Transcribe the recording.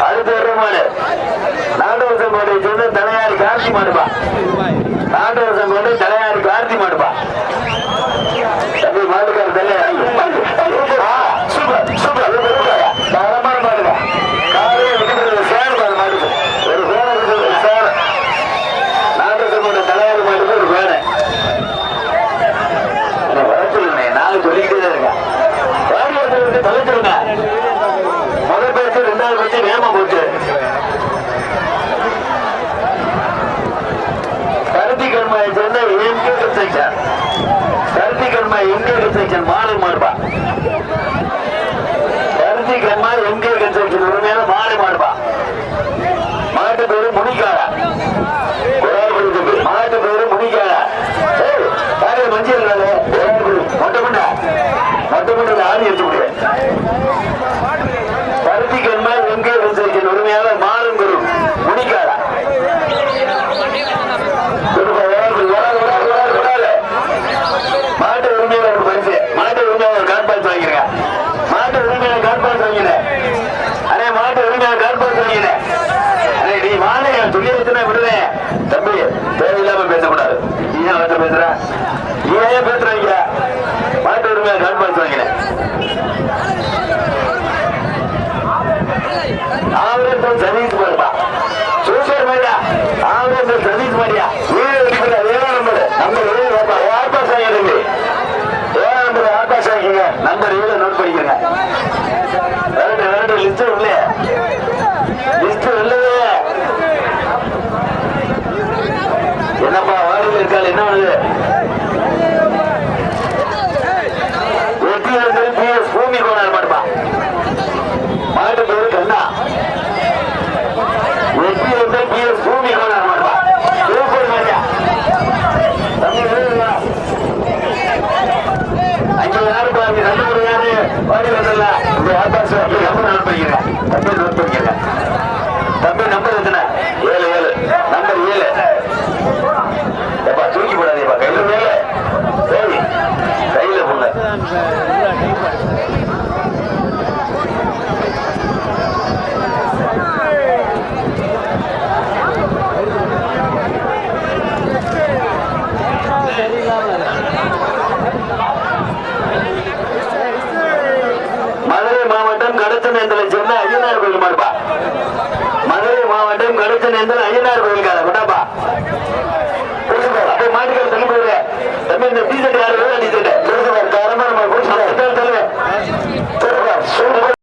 அடுத்த வருமானு நாட்டவசம் கோட்டை சேர்ந்த தலையாரி கார்த்தி மாடுப்பா. நாட்டவசம் கோட்டை தலையாரி கார்த்தி மாடுப்பா. தம்பி மாட்டுக்கார தலையாரி சூப்பர் சூப்பர் தரமான மாடுங்க. காலையே விட்டு சேர் மாடுக்கு ஒரு பேனை சேர். நாட்டவசம் கோட்டை தலையாரி மாடுக்கு ஒரு பேனை வளர்த்துருங்க. நாலு சொல்லிக்கிட்டே தான் இருக்கேன். வாடி ஒருத்தர் தொலைச்சிருங்க. முதல் பேச்சு ரெண்டாவது பேச்சு வேகமா போச்சு. கருத்தி கண்மாயை சேர்ந்த எம்கே கன்ஸ்ட்ரக்ஷன். கருத்தி கண்மாய் எம்கே கன்ஸ்ட்ரக்ஷன் மாடு மாடுபா. கருத்தி கண்மாய் எம்கே கன்ஸ்ட்ரக்ஷன் உரிமையான மாடு மாடுபா. மாட்டு பேரு முனிக்காரா. மாட்டு பேரு முனிக்காரா. காலையில் மஞ்சள் மொட்டை முண்டா மொட்டை முண்டை ஆணி எடுத்து முடியும். கருத்தி கண்மாய் எம்கே கன்ஸ்ட்ரக்ஷன் உரிமையான மாடும் குரு முனிக்காரா. மாட்டு உரிமையாளர் பரிசு. மாட்டு உரிமையாளர் காட்பாஸ் வாங்கிருங்க. மாட்டு உரிமையாளர் காட்பாஸ் வாங்கினேன். அண்ணே மாட்டு உரிமையாளர் காட்பாஸ் வாங்கினேன். அண்ணே நீ மாலை சொல்லி வச்சுனா விடுவேன். தம்பி தேவையில்லாம பேசக்கூடாது. நீ ஏன் வந்து பேசுற? நீ ஏன் பேசுறீங்க? மாட்டு உரிமையாளர் காட்பாஸ் வாங்கினேன். ஆவரேஜ் சர்வீஸ் பண்ணுப்பா. சூப்பர் மாதிரியா ஆவரேஜ் சர்வீஸ் மாதிரியா வீடு எடுக்கிற ஏழாம் நம்பர் நம்பர் 7 ஆர்பாஸ் வாங்கிடுங்க. 7 நம்பர் ஆர்பாஸ் வாங்கிங்க. நம்பர் 7 நோட் பண்ணிக்கிறேங்க. வேறு லிஸ்ட் இல்லையே. லிஸ்ட் இல்லையே. என்னப்பா வாடகை இருக்காது என்ன பண்ணுது? பூமி கோணார் மாட்டுப்பா. மாட்டு பேரு கண்ணா. பூமி கோணார் மாட்டுப்பா. சூப்பர் மாட்டியா அங்கே யாரு பாருங்க. ரெண்டு யாரு வாடி வரல. இந்த ஆபாஸ் நம்பர் நோட் பண்ணிக்கிறேன். தம்பி நோட் பண்ணிக்கிறேன். தம்பி நம்பர் எத்தனை? 7 நம்பர் 7. எப்பா தூக்கி போடாதேப்பா. கையில மேல சரி கையில போங்க. மதுரை மாவட்டம் கடத்தனேந்தலை சேர்ந்த ஐயனார் கோயில் மாடுப்பா. மதுரை மாவட்டம் கடத்தனேந்தல் ஐயனார்